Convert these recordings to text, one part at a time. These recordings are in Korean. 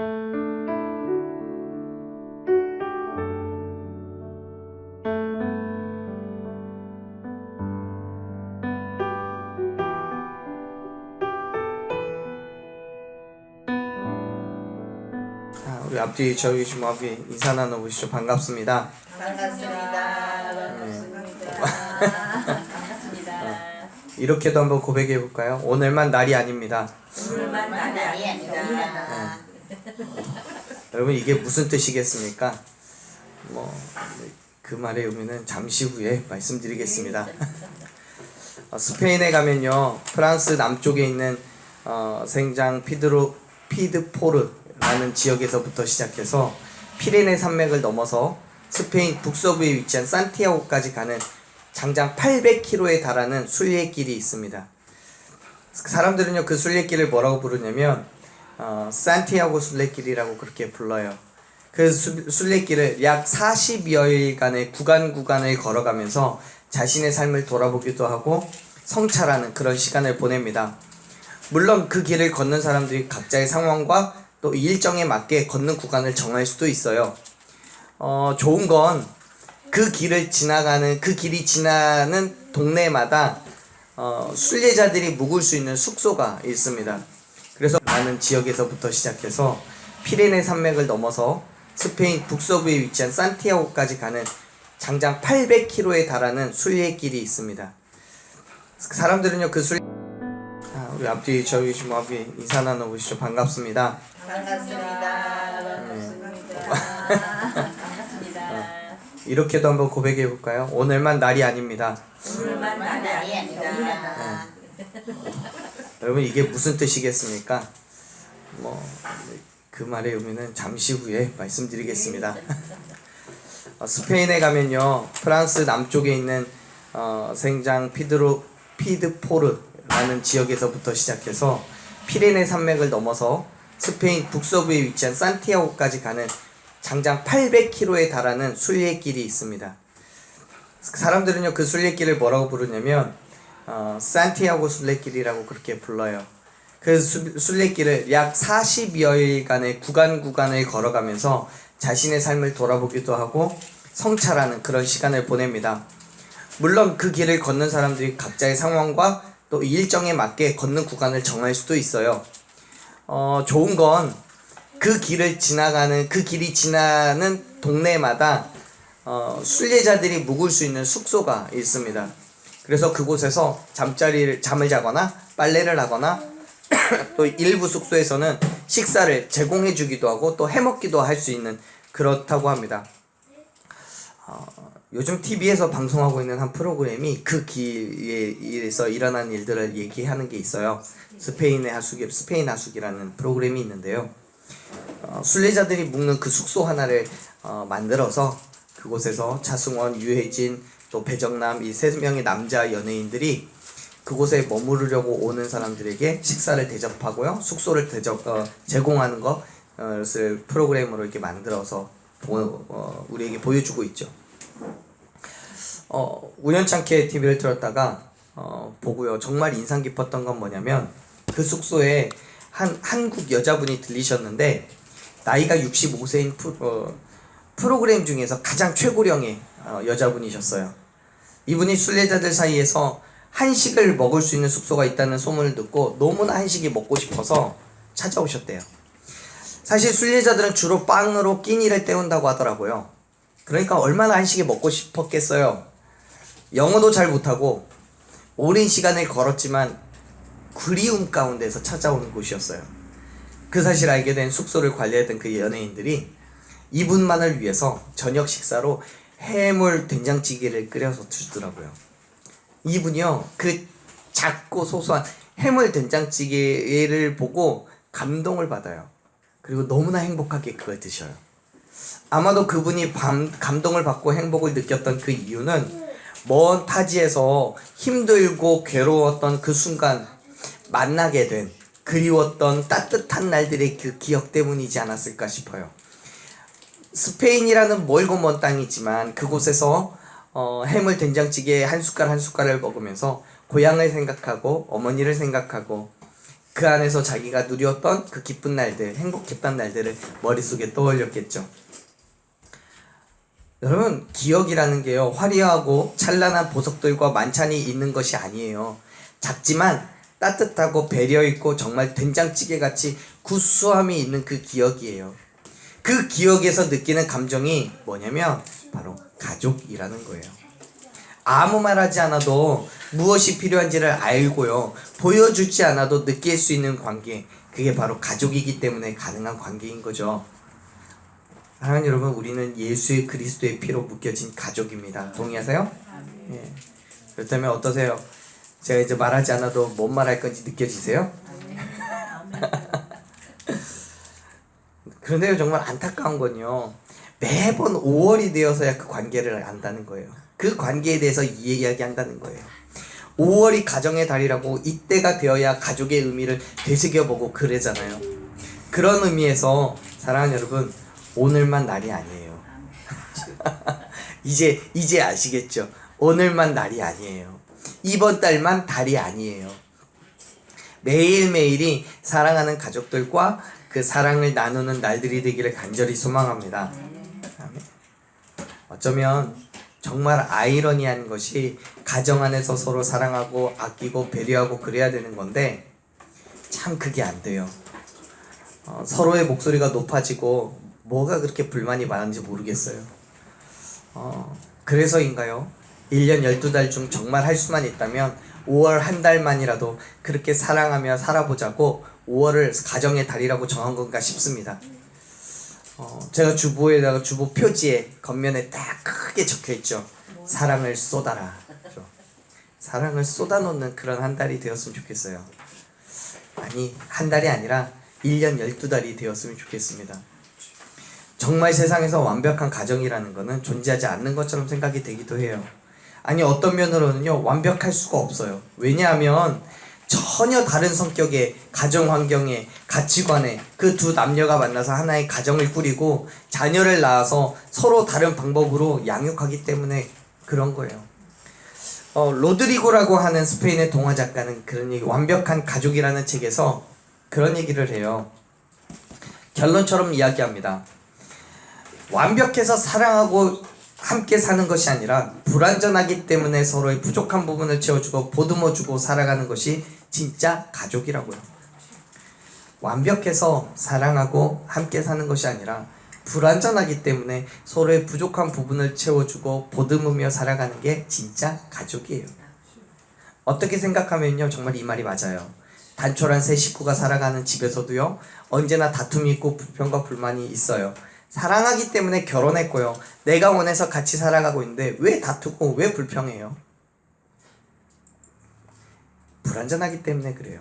우리 앞뒤 저기 계신 앞에 인사 나눠보시죠. 반갑습니다. 반갑습니다. 반갑습니다. 이렇게도 한번 고백해 볼까요? 오늘만 날이 아닙니다. 오늘만 날이 아닙니다. 여러분 이게 무슨 뜻이겠습니까? 그 말의 의미는 잠시 후에 말씀드리겠습니다. 스페인에 가면요, 프랑스 남쪽에 있는 생장 피드포르라는 지역에서부터 시작해서 피레네 산맥을 넘어서 스페인 북서부에 위치한 산티아고까지 가는 장장 800km에 달하는 순례길이 있습니다. 사람들은요, 그 순례길을 뭐라고 부르냐면 산티아고 순례길이라고 그렇게 불러요. 그 순례길을 약 40여일간의 구간을 걸어가면서 자신의 삶을 돌아보기도 하고 성찰하는 그런 시간을 보냅니다. 물론 그 길을 걷는 사람들이 각자의 상황과 또 일정에 맞게 걷는 구간을 정할 수도 있어요. 좋은 건 그 길이 지나는 동네마다 순례자들이 묵을 수 있는 숙소가 있습니다. 그래서 많은 지역에서부터 시작해서 피레네 산맥을 넘어서 스페인 북서부에 위치한 산티아고까지 가는 장장 800km에 달하는 순례길이 있습니다. 사람들은요, 그 우리 앞뒤 저기 계신 앞에 인사 나눠보시죠. 반갑습니다. 반갑습니다. 반갑습니다. 이렇게도 한번 고백해 볼까요? 오늘만 날이 아닙니다. 오늘만 날이 아닙니다. 여러분 이게 무슨 뜻이겠습니까? 그 말의 의미는 잠시 후에 말씀드리겠습니다. 스페인에 가면요, 프랑스 남쪽에 있는 생장 피드포르라는 지역에서부터 시작해서 피레네 산맥을 넘어서 스페인 북서부에 위치한 산티아고까지 가는 장장 800km에 달하는 순례길이 있습니다. 사람들은요, 그 순례길을 뭐라고 부르냐면 산티아고 순례길이라고 그렇게 불러요. 그 순례길을 약 40여일간의 구간을 걸어가면서 자신의 삶을 돌아보기도 하고 성찰하는 그런 시간을 보냅니다. 물론 그 길을 걷는 사람들이 각자의 상황과 또 일정에 맞게 걷는 구간을 정할 수도 있어요. 좋은 건 그 길이 지나는 동네마다 순례자들이 묵을 수 있는 숙소가 있습니다. 그래서 그곳에서 잠을 자거나 빨래를 하거나 또 일부 숙소에서는 식사를 제공해 주기도 하고 또 해먹기도 할 수 있는, 그렇다고 합니다. 요즘 TV에서 방송하고 있는 한 프로그램이 그 길에서 일어난 일들을 얘기하는 게 있어요. 스페인 하숙이라는 프로그램이 있는데요. 순례자들이 묵는 그 숙소 하나를 만들어서 그곳에서 차승원, 유해진, 또 배정남, 이 3명의 남자 연예인들이 그곳에 머무르려고 오는 사람들에게 식사를 대접하고요, 숙소를 제공하는 것을 프로그램으로 이렇게 만들어서 우리에게 보여주고 있죠. 우연찮게 TV를 틀었다가 보고요, 정말 인상 깊었던 건 뭐냐면 그 숙소에 한국 여자분이 들리셨는데 나이가 65세인 프로그램 중에서 가장 최고령의 여자분이셨어요. 이분이 순례자들 사이에서 한식을 먹을 수 있는 숙소가 있다는 소문을 듣고 너무나 한식이 먹고 싶어서 찾아오셨대요. 사실 순례자들은 주로 빵으로 끼니를 때운다고 하더라고요. 그러니까 얼마나 한식이 먹고 싶었겠어요. 영어도 잘 못하고 오랜 시간을 걸었지만 그리움 가운데서 찾아오는 곳이었어요. 그 사실을 알게 된 숙소를 관리했던 그 연예인들이 이분만을 위해서 저녁 식사로 해물 된장찌개를 끓여서 주더라고요. 이분이요, 그 작고 소소한 해물 된장찌개를 보고 감동을 받아요. 그리고 너무나 행복하게 그걸 드셔요. 아마도 그분이 감동을 받고 행복을 느꼈던 그 이유는 먼 타지에서 힘들고 괴로웠던 그 순간 만나게 된, 그리웠던 따뜻한 날들의 그 기억 때문이지 않았을까 싶어요. 스페인이라는 멀고 먼 땅이지만 그곳에서 해물 된장찌개 한 숟갈을 먹으면서 고향을 생각하고 어머니를 생각하고 그 안에서 자기가 누렸던 그 기쁜 날들, 행복했던 날들을 머릿속에 떠올렸겠죠. 여러분, 기억이라는 게요, 화려하고 찬란한 보석들과 만찬이 있는 것이 아니에요. 작지만 따뜻하고 배려 있고 정말 된장찌개같이 구수함이 있는 그 기억이에요. 그 기억에서 느끼는 감정이 뭐냐면 바로 가족이라는 거예요. 아무 말 하지 않아도 무엇이 필요한지를 알고요, 보여주지 않아도 느낄 수 있는 관계, 그게 바로 가족이기 때문에 가능한 관계인 거죠. 사랑하는 여러분, 우리는 예수의 그리스도의 피로 묶여진 가족입니다. 동의하세요? 예. 그렇다면 어떠세요? 제가 이제 말하지 않아도 뭔 말할 건지 느껴지세요? 그런데요, 정말 안타까운 건요, 매번 5월이 되어서야 그 관계를 안다는 거예요. 그 관계에 대해서 이야기한다는 거예요. 5월이 가정의 달이라고 이때가 되어야 가족의 의미를 되새겨보고 그러잖아요. 그런 의미에서 사랑하는 여러분, 오늘만 날이 아니에요. 이제 아시겠죠? 오늘만 날이 아니에요. 이번 달만 달이 아니에요. 매일매일이 사랑하는 가족들과 그 사랑을 나누는 날들이 되기를 간절히 소망합니다. 아멘. 어쩌면 정말 아이러니한 것이 가정 안에서 서로 사랑하고 아끼고 배려하고 그래야 되는 건데 참 그게 안 돼요. 서로의 목소리가 높아지고 뭐가 그렇게 불만이 많은지 모르겠어요. 그래서인가요? 1년 12달 중 정말 할 수만 있다면 5월 한 달만이라도 그렇게 사랑하며 살아보자고 5월을 가정의 달이라고 정한 건가 싶습니다. 제가 주보에다가 주보 표지에 겉면에 딱 크게 적혀있죠. 사랑을 쏟아라. 그렇죠? 사랑을 쏟아놓는 그런 한 달이 되었으면 좋겠어요. 아니, 한 달이 아니라 1년 12달이 되었으면 좋겠습니다. 정말 세상에서 완벽한 가정이라는 것은 존재하지 않는 것처럼 생각이 되기도 해요. 아니, 어떤 면으로는요, 완벽할 수가 없어요. 왜냐하면 전혀 다른 성격의 가정 환경에, 가치관에 그 두 남녀가 만나서 하나의 가정을 꾸리고 자녀를 낳아서 서로 다른 방법으로 양육하기 때문에 그런 거예요. 로드리고라고 하는 스페인의 동화 작가는 그런 얘기, 완벽한 가족이라는 책에서 그런 얘기를 해요. 결론처럼 이야기합니다. 완벽해서 사랑하고 함께 사는 것이 아니라 불완전하기 때문에 서로의 부족한 부분을 채워주고 보듬어주고 살아가는 것이 진짜 가족이라고요. 완벽해서 사랑하고 함께 사는 것이 아니라 불완전하기 때문에 서로의 부족한 부분을 채워주고 보듬으며 살아가는 게 진짜 가족이에요. 어떻게 생각하면요, 정말 이 말이 맞아요. 단촐한 세 식구가 살아가는 집에서도요, 언제나 다툼이 있고 불평과 불만이 있어요. 사랑하기 때문에 결혼했고요, 내가 원해서 같이 살아가고 있는데 왜 다투고 왜 불평해요? 불완전하기 때문에 그래요.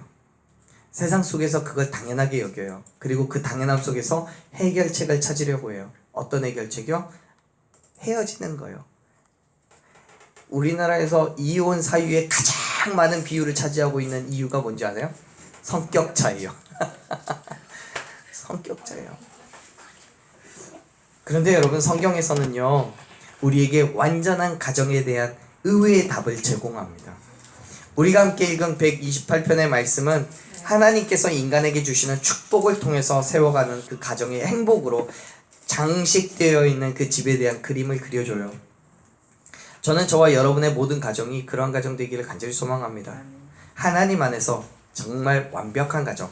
세상 속에서 그걸 당연하게 여겨요. 그리고 그 당연함 속에서 해결책을 찾으려고 해요. 어떤 해결책이요? 헤어지는 거예요. 우리나라에서 이혼 사유의 가장 많은 비율을 차지하고 있는 이유가 뭔지 아세요? 성격 차이요. 성격 차이요. 그런데 여러분, 성경에서는요, 우리에게 완전한 가정에 대한 의외의 답을 제공합니다. 우리가 함께 읽은 128편의 말씀은 하나님께서 인간에게 주시는 축복을 통해서 세워가는 그 가정의 행복으로 장식되어 있는 그 집에 대한 그림을 그려줘요. 저는 저와 여러분의 모든 가정이 그러한 가정 되기를 간절히 소망합니다. 하나님 안에서 정말 완벽한 가정.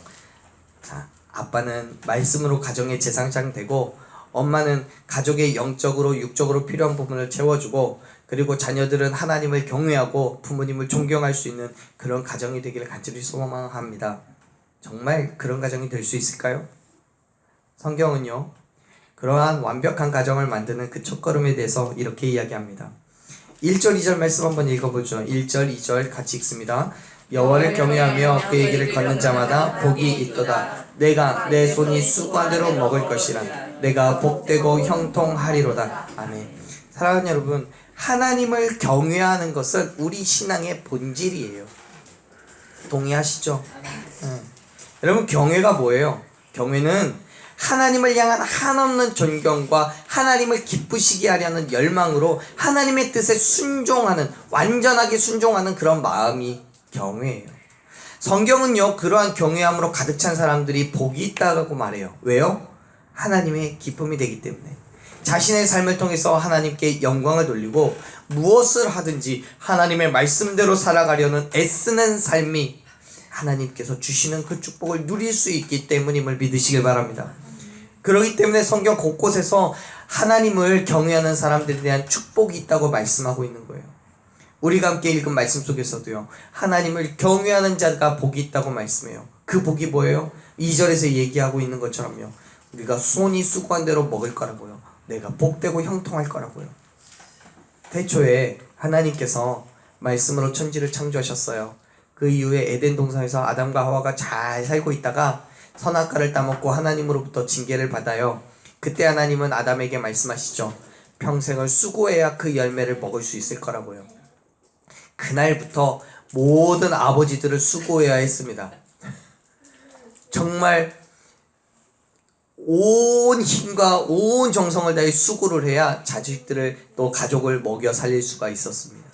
자, 아빠는 말씀으로 가정의 재상장 되고, 엄마는 가족의 영적으로 육적으로 필요한 부분을 채워주고, 그리고 자녀들은 하나님을 경외하고 부모님을 존경할 수 있는 그런 가정이 되기를 간절히 소망합니다. 정말 그런 가정이 될 수 있을까요? 성경은요, 그러한 완벽한 가정을 만드는 그 첫걸음에 대해서 이렇게 이야기합니다. 1절 2절 말씀 한번 읽어보죠. 1절 2절 같이 읽습니다. 여호와를 경외하며 그의 길을 걷는 자마다 복이 있도다. 내가 내 손이 수고한 대로 먹을 것이라. 내가 복되고 형통하리로다. 아멘. 사랑하는 여러분, 하나님을 경외하는 것은 우리 신앙의 본질이에요. 동의하시죠? 여러분, 경외가 뭐예요? 경외는 하나님을 향한 한없는 존경과 하나님을 기쁘시게 하려는 열망으로 하나님의 뜻에 순종하는, 완전하게 순종하는 그런 마음이 경외예요. 성경은요 그러한 경외함으로 가득 찬 사람들이 복이 있다고 말해요. 왜요? 하나님의 기쁨이 되기 때문에. 자신의 삶을 통해서 하나님께 영광을 돌리고 무엇을 하든지 하나님의 말씀대로 살아가려는 애쓰는 삶이 하나님께서 주시는 그 축복을 누릴 수 있기 때문임을 믿으시길 바랍니다. 그렇기 때문에 성경 곳곳에서 하나님을 경외하는 사람들에 대한 축복이 있다고 말씀하고 있는 거예요. 우리가 함께 읽은 말씀 속에서도요 하나님을 경외하는 자가 복이 있다고 말씀해요. 그 복이 뭐예요? 2절에서 얘기하고 있는 것처럼요 우리가 손이 수고한 대로 먹을 거라고요. 내가 복되고 형통할 거라고요. 태초에 하나님께서 말씀으로 천지를 창조하셨어요. 그 이후에 에덴 동산에서 아담과 하와가 잘 살고 있다가 선악과를 따먹고 하나님으로부터 징계를 받아요. 그때 하나님은 아담에게 말씀하시죠. 평생을 수고해야 그 열매를 먹을 수 있을 거라고요. 그날부터 모든 아버지들을 수고해야 했습니다. 정말 온 힘과 온 정성을 다해 수고를 해야 자식들을 또 가족을 먹여 살릴 수가 있었습니다.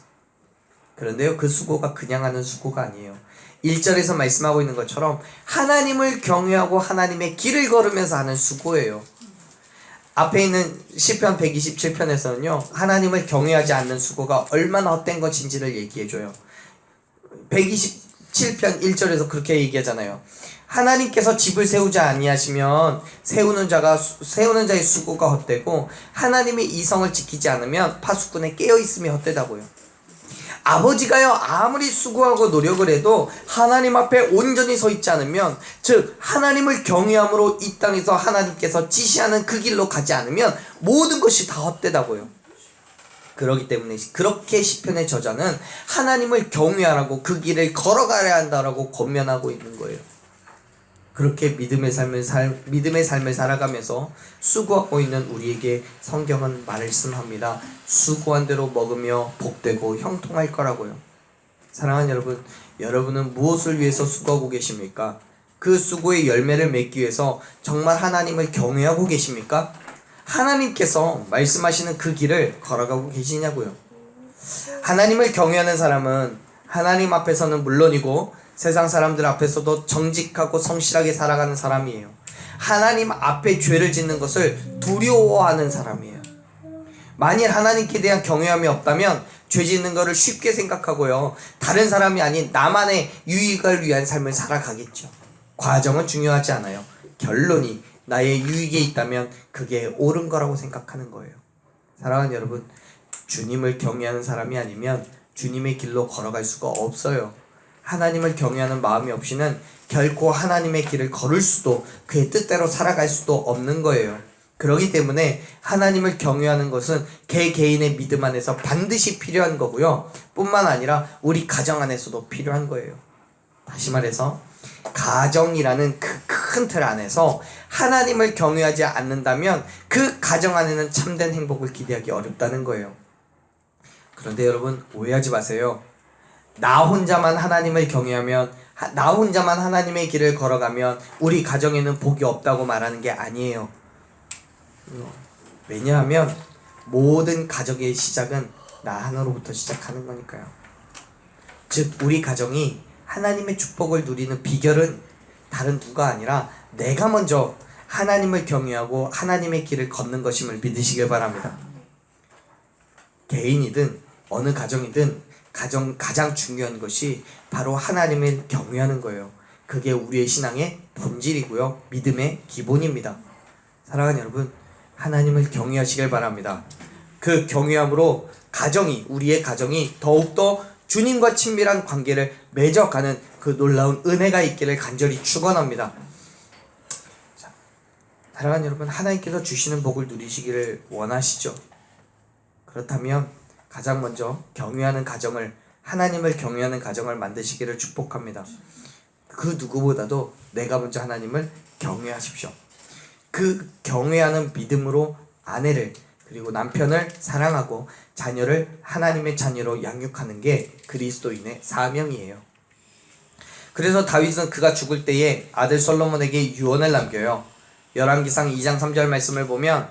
그런데요 그 수고가 그냥 하는 수고가 아니에요. 1절에서 말씀하고 있는 것처럼 하나님을 경외하고 하나님의 길을 걸으면서 하는 수고예요. 앞에 있는 시편 127편에서는요 하나님을 경외하지 않는 수고가 얼마나 헛된 것인지를 얘기해줘요. 127편 1절에서 그렇게 얘기하잖아요. 하나님께서 집을 세우지 아니하시면 세우는 자의 수고가 헛되고 하나님의 이성을 지키지 않으면 파수꾼에 깨어있음이 헛되다고요. 아버지가요 아무리 수고하고 노력을 해도 하나님 앞에 온전히 서 있지 않으면, 즉 하나님을 경외함으로 이 땅에서 하나님께서 지시하는 그 길로 가지 않으면 모든 것이 다 헛되다고요. 그렇기 때문에 그렇게 시편의 저자는 하나님을 경외하라고 그 길을 걸어가야 한다라고 권면하고 있는 거예요. 그렇게 믿음의 삶을 살아가면서 수고하고 있는 우리에게 성경은 말씀합니다. 수고한 대로 먹으며 복되고 형통할 거라고요. 사랑하는 여러분, 여러분은 무엇을 위해서 수고하고 계십니까? 그 수고의 열매를 맺기 위해서 정말 하나님을 경외하고 계십니까? 하나님께서 말씀하시는 그 길을 걸어가고 계시냐고요. 하나님을 경외하는 사람은 하나님 앞에서는 물론이고 세상 사람들 앞에서도 정직하고 성실하게 살아가는 사람이에요. 하나님 앞에 죄를 짓는 것을 두려워하는 사람이에요. 만일 하나님께 대한 경외함이 없다면 죄 짓는 것을 쉽게 생각하고요 다른 사람이 아닌 나만의 유익을 위한 삶을 살아가겠죠. 과정은 중요하지 않아요. 결론이 나의 유익에 있다면 그게 옳은 거라고 생각하는 거예요. 사랑하는 여러분, 주님을 경외하는 사람이 아니면 주님의 길로 걸어갈 수가 없어요. 하나님을 경외하는 마음이 없이는 결코 하나님의 길을 걸을 수도 그의 뜻대로 살아갈 수도 없는 거예요. 그렇기 때문에 하나님을 경외하는 것은 개개인의 믿음 안에서 반드시 필요한 거고요 뿐만 아니라 우리 가정 안에서도 필요한 거예요. 다시 말해서 가정이라는 그 큰 틀 안에서 하나님을 경외하지 않는다면 그 가정 안에는 참된 행복을 기대하기 어렵다는 거예요. 그런데 여러분 오해하지 마세요. 나 혼자만 하나님을 경외하면, 나 혼자만 하나님의 길을 걸어가면 우리 가정에는 복이 없다고 말하는 게 아니에요. 왜냐하면 모든 가정의 시작은 나 하나로부터 시작하는 거니까요. 즉 우리 가정이 하나님의 축복을 누리는 비결은 다른 누가 아니라 내가 먼저 하나님을 경외하고 하나님의 길을 걷는 것임을 믿으시길 바랍니다. 개인이든 어느 가정이든 가장 중요한 것이 바로 하나님을 경외하는 거예요. 그게 우리의 신앙의 본질이고요 믿음의 기본입니다. 사랑하는 여러분, 하나님을 경외하시길 바랍니다. 그 경외함으로 우리의 가정이 더욱더 주님과 친밀한 관계를 맺어가는 그 놀라운 은혜가 있기를 간절히 축원합니다. 사랑하는 여러분, 하나님께서 주시는 복을 누리시기를 원하시죠? 그렇다면 가장 먼저 하나님을 경외하는 가정을 만드시기를 축복합니다. 그 누구보다도 내가 먼저 하나님을 경외하십시오. 그 경외하는 믿음으로 아내를 그리고 남편을 사랑하고 자녀를 하나님의 자녀로 양육하는 게 그리스도인의 사명이에요. 그래서 다윗은 그가 죽을 때에 아들 솔로몬에게 유언을 남겨요. 열왕기상 2장 3절 말씀을 보면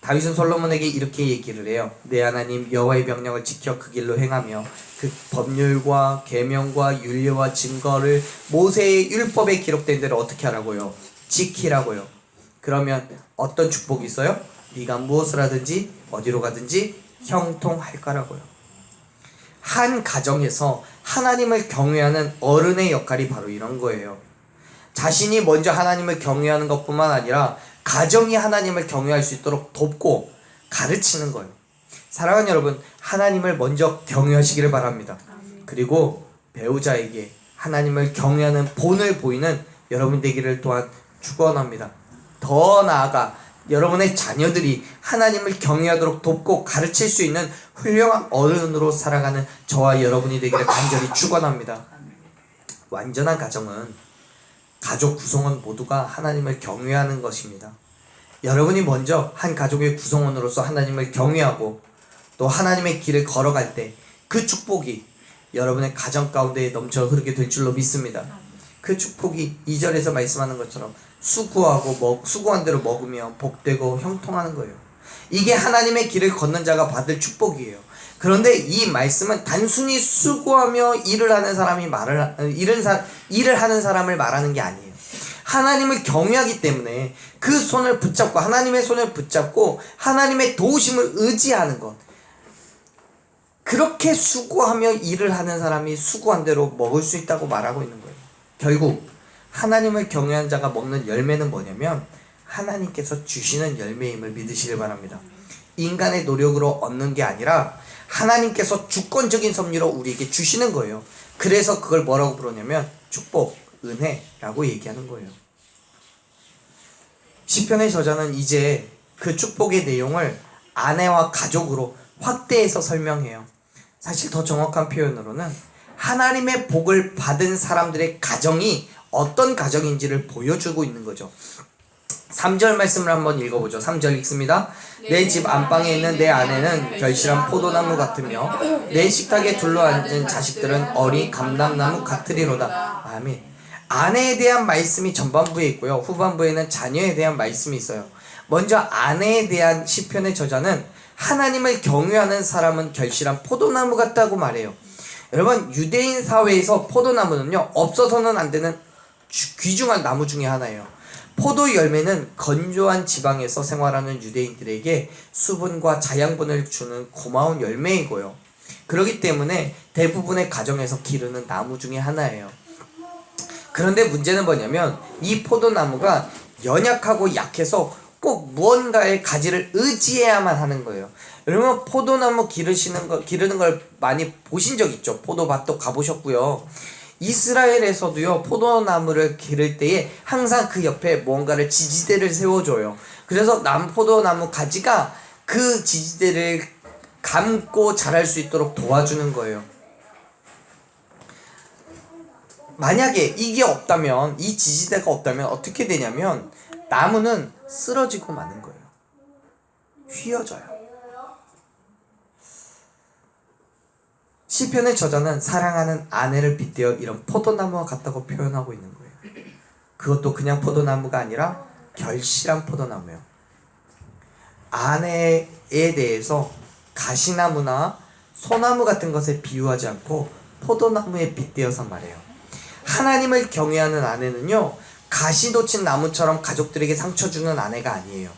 다윗은 솔로몬에게 이렇게 얘기를 해요. 내 하나님 여호와의 명령을 지켜 그 길로 행하며 그 법률과 계명과 율례와 증거를 모세의 율법에 기록된 대로 어떻게 하라고요? 지키라고요. 그러면 어떤 축복이 있어요? 네가 무엇을 하든지 어디로 가든지 형통할 거라고요. 한 가정에서 하나님을 경외하는 어른의 역할이 바로 이런 거예요. 자신이 먼저 하나님을 경외하는 것뿐만 아니라 가정이 하나님을 경외할 수 있도록 돕고 가르치는 거예요. 사랑하는 여러분, 하나님을 먼저 경외하시기를 바랍니다. 그리고 배우자에게 하나님을 경외하는 본을 보이는 여러분 되기를 또한 축원합니다. 더 나아가 여러분의 자녀들이 하나님을 경외하도록 돕고 가르칠 수 있는 훌륭한 어른으로 살아가는 저와 여러분이 되기를 간절히 축원합니다. 완전한 가정은 가족 구성원 모두가 하나님을 경외하는 것입니다. 여러분이 먼저 한 가족의 구성원으로서 하나님을 경외하고 또 하나님의 길을 걸어갈 때 그 축복이 여러분의 가정 가운데 넘쳐 흐르게 될 줄로 믿습니다. 그 축복이 2절에서 말씀하는 것처럼 수고한 대로 먹으며 복되고 형통하는 거예요. 이게 하나님의 길을 걷는 자가 받을 축복이에요. 그런데 이 말씀은 단순히 수고하며 일을 하는 사람을 말하는 게 아니에요. 하나님을 경외하기 때문에 그 손을 붙잡고 하나님의 손을 붙잡고 하나님의 도우심을 의지하는 것, 그렇게 수고하며 일을 하는 사람이 수고한 대로 먹을 수 있다고 말하고 있는 거예요. 결국 하나님을 경외한 자가 먹는 열매는 뭐냐면 하나님께서 주시는 열매임을 믿으시길 바랍니다. 인간의 노력으로 얻는 게 아니라 하나님께서 주권적인 섭리로 우리에게 주시는 거예요. 그래서 그걸 뭐라고 부르냐면 축복, 은혜라고 얘기하는 거예요. 시편의 저자는 이제 그 축복의 내용을 아내와 가족으로 확대해서 설명해요. 사실 더 정확한 표현으로는 하나님의 복을 받은 사람들의 가정이 어떤 가정인지를 보여주고 있는 거죠. 3절 말씀을 한번 읽어보죠. 3절 읽습니다. 내 집 안방에 있는 내 아내는 결실한 포도나무 같으며 내 식탁에 둘러앉은 자식들은 어린 감람나무 같으리로다. 아멘. 아내에 대한 말씀이 전반부에 있고요. 후반부에는 자녀에 대한 말씀이 있어요. 먼저 아내에 대한 시편의 저자는 하나님을 경외하는 사람은 결실한 포도나무 같다고 말해요. 여러분, 유대인 사회에서 포도나무는요, 없어서는 안 되는 귀중한 나무 중에 하나예요. 포도 열매는 건조한 지방에서 생활하는 유대인들에게 수분과 자양분을 주는 고마운 열매이고요. 그렇기 때문에 대부분의 가정에서 기르는 나무 중에 하나예요. 그런데 문제는 뭐냐면 이 포도나무가 연약하고 약해서 꼭 무언가의 가지를 의지해야만 하는 거예요. 여러분, 포도나무 기르는 걸 많이 보신 적 있죠? 포도밭도 가보셨고요. 이스라엘에서도요, 포도나무를 기를 때에 항상 그 옆에 뭔가를 지지대를 세워줘요. 그래서 포도나무 가지가 그 지지대를 감고 자랄 수 있도록 도와주는 거예요. 만약에 이게 없다면, 이 지지대가 없다면 어떻게 되냐면 나무는 쓰러지고 마는 거예요. 휘어져요. 시편의 저자는 사랑하는 아내를 빗대어 이런 포도나무와 같다고 표현하고 있는 거예요. 그것도 그냥 포도나무가 아니라 결실한 포도나무예요. 아내에 대해서 가시나무나 소나무 같은 것에 비유하지 않고 포도나무에 빗대어서 말해요. 하나님을 경외하는 아내는요, 가시 돋친 나무처럼 가족들에게 상처 주는 아내가 아니에요.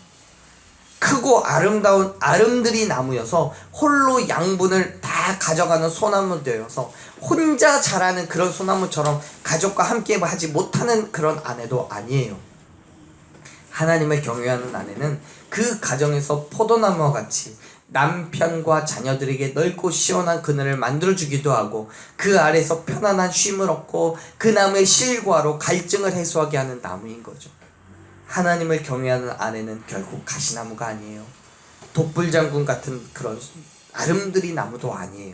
크고 아름다운 아름드리 나무여서 홀로 양분을 다 가져가는 소나무 되어서 혼자 자라는 그런 소나무처럼 가족과 함께 하지 못하는 그런 아내도 아니에요. 하나님을 경외하는 아내는 그 가정에서 포도나무와 같이 남편과 자녀들에게 넓고 시원한 그늘을 만들어주기도 하고 그 아래서 편안한 쉼을 얻고 그 나무의 실과로 갈증을 해소하게 하는 나무인 거죠. 하나님을 경외하는 아내는 결국 가시나무가 아니에요. 독불장군 같은 그런 아름드리 나무도 아니에요.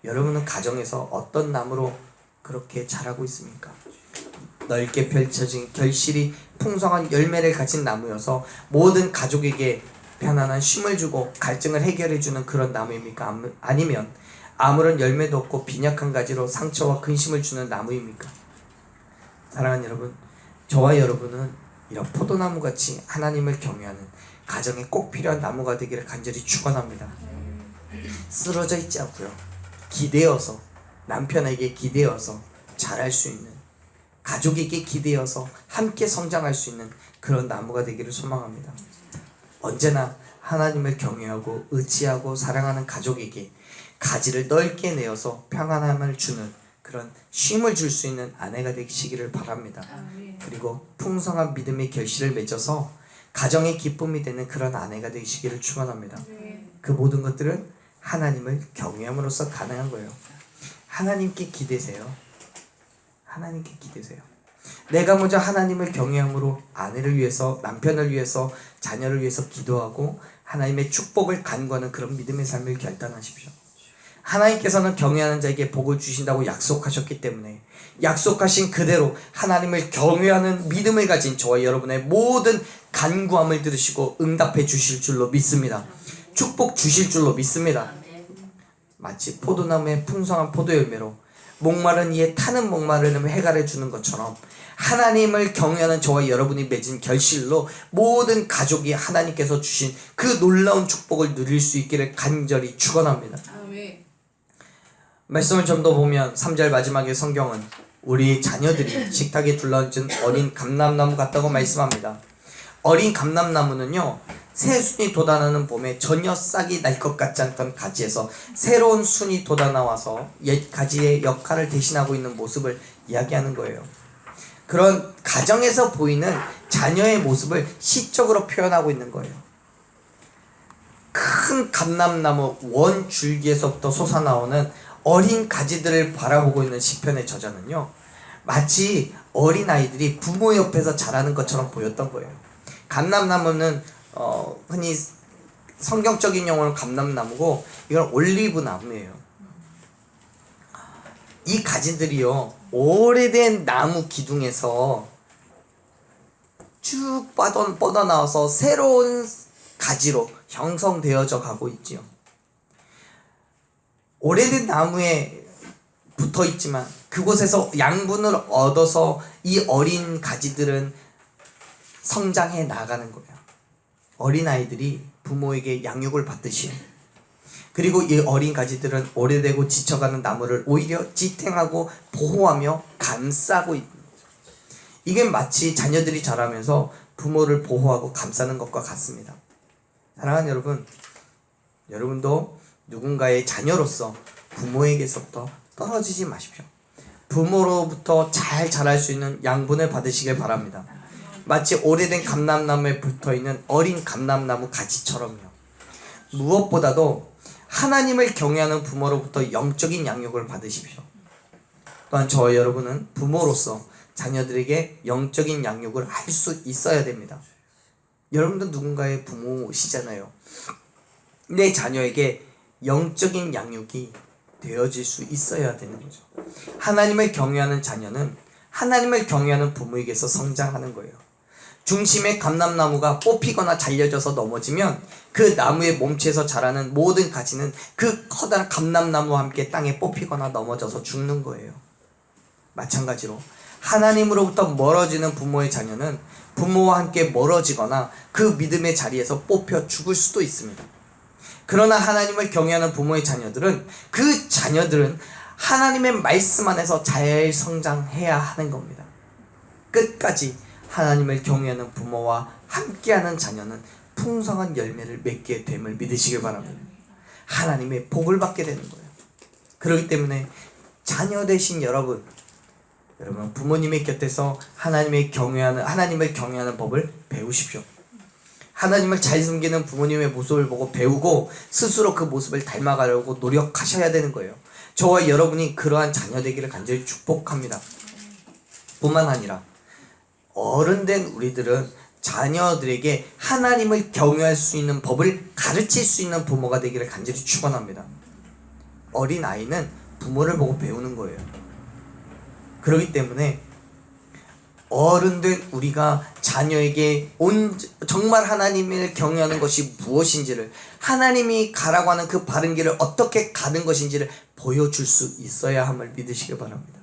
여러분은 가정에서 어떤 나무로 그렇게 자라고 있습니까? 넓게 펼쳐진 결실이 풍성한 열매를 가진 나무여서 모든 가족에게 편안한 쉼을 주고 갈증을 해결해주는 그런 나무입니까? 아니면 아무런 열매도 없고 빈약한 가지로 상처와 근심을 주는 나무입니까? 사랑하는 여러분, 저와 여러분은 이런 포도나무같이 하나님을 경외하는 가정에 꼭 필요한 나무가 되기를 간절히 축원합니다. 쓰러져 있지 않고요, 기대어서, 남편에게 기대어서 잘할 수 있는, 가족에게 기대어서 함께 성장할 수 있는 그런 나무가 되기를 소망합니다. 언제나 하나님을 경외하고 의지하고 사랑하는 가족에게 가지를 넓게 내어서 평안함을 주는 그런 쉼을 줄 수 있는 아내가 되시기를 바랍니다. 그리고 풍성한 믿음의 결실을 맺어서 가정의 기쁨이 되는 그런 아내가 되시기를 축원합니다. 그 모든 것들은 하나님을 경외함으로써 가능한 거예요. 하나님께 기대세요. 하나님께 기대세요. 내가 먼저 하나님을 경외함으로 아내를 위해서, 남편을 위해서, 자녀를 위해서 기도하고 하나님의 축복을 간구하는 그런 믿음의 삶을 결단하십시오. 하나님께서는 경외하는 자에게 복을 주신다고 약속하셨기 때문에 약속하신 그대로 하나님을 경외하는 믿음을 가진 저와 여러분의 모든 간구함을 들으시고 응답해 주실 줄로 믿습니다. 축복 주실 줄로 믿습니다. 마치 포도나무의 풍성한 포도열매로 목마른 이에 타는 목마름을 해결해 주는 것처럼 하나님을 경외하는 저와 여러분이 맺은 결실로 모든 가족이 하나님께서 주신 그 놀라운 축복을 누릴 수 있기를 간절히 축원합니다. 말씀을 좀 더 보면 3절 마지막에 성경은 우리 자녀들이 식탁에 둘러앉은 어린 감람나무 같다고 말씀합니다. 어린 감람나무는요, 새 순이 돋아나는 봄에 전혀 싹이 날 것 같지 않던 가지에서 새로운 순이 돋아나와서 옛 가지의 역할을 대신하고 있는 모습을 이야기하는 거예요. 그런 가정에서 보이는 자녀의 모습을 시적으로 표현하고 있는 거예요. 큰 감람나무 원 줄기에서부터 솟아나오는 어린 가지들을 바라보고 있는 시편의 저자는요, 마치 어린아이들이 부모 옆에서 자라는 것처럼 보였던 거예요. 감람나무는 흔히 성경적인 용어는 감람나무고 이건 올리브 나무예요. 이 가지들이요, 오래된 나무 기둥에서 쭉 뻗어나와서 새로운 가지로 형성되어져 가고 있지요. 오래된 나무에 붙어 있지만 그곳에서 양분을 얻어서 이 어린 가지들은 성장해 나가는 거예요. 어린아이들이 부모에게 양육을 받듯이. 그리고 이 어린 가지들은 오래되고 지쳐가는 나무를 오히려 지탱하고 보호하며 감싸고 있는 거죠. 이게 마치 자녀들이 자라면서 부모를 보호하고 감싸는 것과 같습니다. 사랑하는 여러분, 여러분도 누군가의 자녀로서 부모에게서부터 떨어지지 마십시오. 부모로부터 잘 자랄 수 있는 양분을 받으시길 바랍니다. 마치 오래된 감람나무에 붙어있는 어린 감람나무 가지처럼요. 무엇보다도 하나님을 경외하는 부모로부터 영적인 양육을 받으십시오. 또한 저와 여러분은 부모로서 자녀들에게 영적인 양육을 할 수 있어야 됩니다. 여러분도 누군가의 부모시잖아요. 내 자녀에게 영적인 양육이 되어질 수 있어야 되는 거죠. 하나님을 경외하는 자녀는 하나님을 경외하는 부모에게서 성장하는 거예요. 중심의 감람나무가 뽑히거나 잘려져서 넘어지면 그 나무의 몸체에서 자라는 모든 가지는 그 커다란 감람나무와 함께 땅에 뽑히거나 넘어져서 죽는 거예요. 마찬가지로 하나님으로부터 멀어지는 부모의 자녀는 부모와 함께 멀어지거나 그 믿음의 자리에서 뽑혀 죽을 수도 있습니다. 그러나 하나님을 경외하는 부모의 자녀들은 그 자녀들은 하나님의 말씀 안에서 잘 성장해야 하는 겁니다. 끝까지 하나님을 경외하는 부모와 함께하는 자녀는 풍성한 열매를 맺게 됨을 믿으시길 바랍니다. 하나님의 복을 받게 되는 거예요. 그렇기 때문에 자녀 되신 여러분 부모님의 곁에서 하나님을 경외하는 법을 배우십시오. 하나님을 잘 섬기는 부모님의 모습을 보고 배우고 스스로 그 모습을 닮아가려고 노력하셔야 되는 거예요. 저와 여러분이 그러한 자녀 되기를 간절히 축복합니다. 뿐만 아니라 어른된 우리들은 자녀들에게 하나님을 경외할 수 있는 법을 가르칠 수 있는 부모가 되기를 간절히 축원합니다. 어린 아이는 부모를 보고 배우는 거예요. 그렇기 때문에 어른된 우리가 자녀에게 정말 하나님을 경외하는 것이 무엇인지를, 하나님이 가라고 하는 그 바른 길을 어떻게 가는 것인지를 보여줄 수 있어야 함을 믿으시길 바랍니다.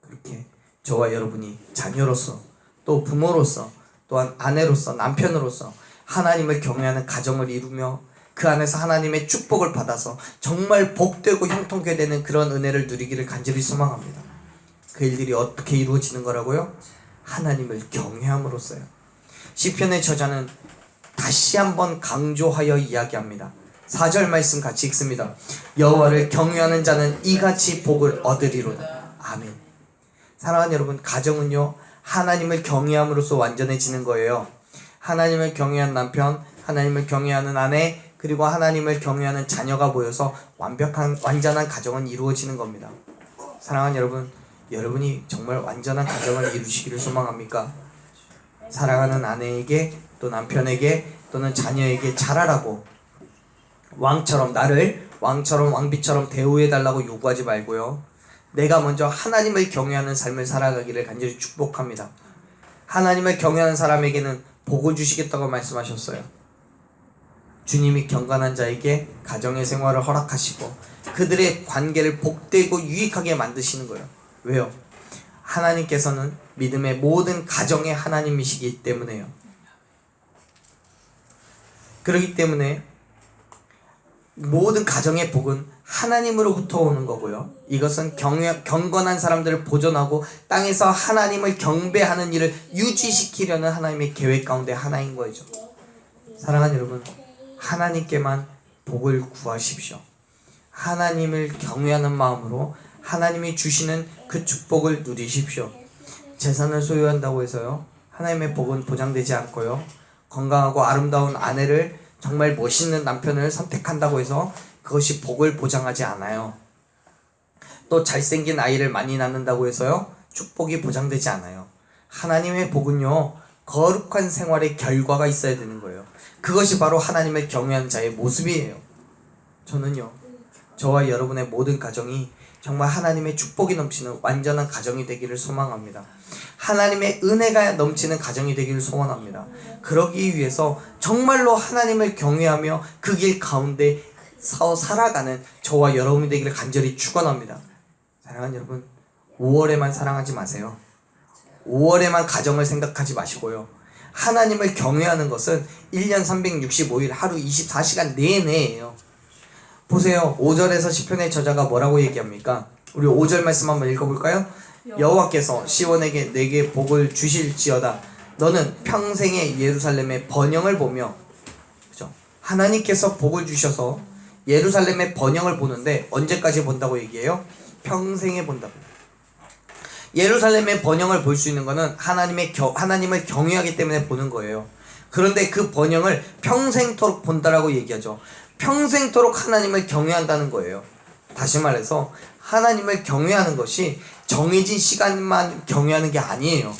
그렇게 저와 여러분이 자녀로서 또 부모로서 또한 아내로서 남편으로서 하나님을 경외하는 가정을 이루며 그 안에서 하나님의 축복을 받아서 정말 복되고 형통케 되는 그런 은혜를 누리기를 간절히 소망합니다. 그 일들이 어떻게 이루어지는 거라고요? 하나님을 경외함으로써요. 시편의 저자는 다시 한번 강조하여 이야기합니다. 4절 말씀 같이 읽습니다. 여호와를 경외하는 자는 이같이 복을 얻으리로다. 아멘. 사랑하는 여러분, 가정은요 하나님을 경외함으로써 완전해지는 거예요. 하나님을 경외한 남편, 하나님을 경외하는 아내, 그리고 하나님을 경외하는 자녀가 모여서 완전한 가정은 이루어지는 겁니다. 사랑하는 여러분, 여러분이 정말 완전한 가정을 이루시기를 소망합니까? 사랑하는 아내에게 또 남편에게 또는 자녀에게 잘하라고 나를 왕처럼 왕비처럼 대우해달라고 요구하지 말고요. 내가 먼저 하나님을 경외하는 삶을 살아가기를 간절히 축복합니다. 하나님을 경외하는 사람에게는 복을 주시겠다고 말씀하셨어요. 주님이 경건한 자에게 가정의 생활을 허락하시고 그들의 관계를 복되고 유익하게 만드시는 거예요. 왜요? 하나님께서는 믿음의 모든 가정의 하나님이시기 때문에요. 그렇기 때문에 모든 가정의 복은 하나님으로부터 오는 거고요. 이것은 경건한 사람들을 보존하고 땅에서 하나님을 경배하는 일을 유지시키려는 하나님의 계획 가운데 하나인 거죠. 사랑하는 여러분, 하나님께만 복을 구하십시오. 하나님을 경외하는 마음으로 하나님이 주시는 그 축복을 누리십시오. 재산을 소유한다고 해서요 하나님의 복은 보장되지 않고요, 건강하고 아름다운 아내를, 정말 멋있는 남편을 선택한다고 해서 그것이 복을 보장하지 않아요. 또 잘생긴 아이를 많이 낳는다고 해서요 축복이 보장되지 않아요. 하나님의 복은요 거룩한 생활의 결과가 있어야 되는 거예요. 그것이 바로 하나님을 경외하는 자의 모습이에요. 저는요 저와 여러분의 모든 가정이 정말 하나님의 축복이 넘치는 완전한 가정이 되기를 소망합니다. 하나님의 은혜가 넘치는 가정이 되기를 소원합니다. 그러기 위해서 정말로 하나님을 경외하며 그 길 가운데 살아가는 저와 여러분이 되기를 간절히 축원합니다. 사랑하는 여러분, 5월에만 사랑하지 마세요. 5월에만 가정을 생각하지 마시고요, 하나님을 경외하는 것은 1년 365일 하루 24시간 내내예요. 보세요. 5절에서 시편의 저자가 뭐라고 얘기합니까? 우리 5절 말씀 한번 읽어볼까요? 여호와께서 시온에게 내게 복을 주실지어다. 너는 평생에 예루살렘의 번영을 보며, 그죠? 하나님께서 복을 주셔서 예루살렘의 번영을 보는데 언제까지 본다고 얘기해요? 평생에 본다고. 예루살렘의 번영을 볼 수 있는 것은 하나님을 경외하기 때문에 보는 거예요. 그런데 그 번영을 평생토록 본다라고 얘기하죠. 평생토록 하나님을 경외한다는 거예요. 다시 말해서 하나님을 경외하는 것이 정해진 시간만 경외하는 게 아니에요.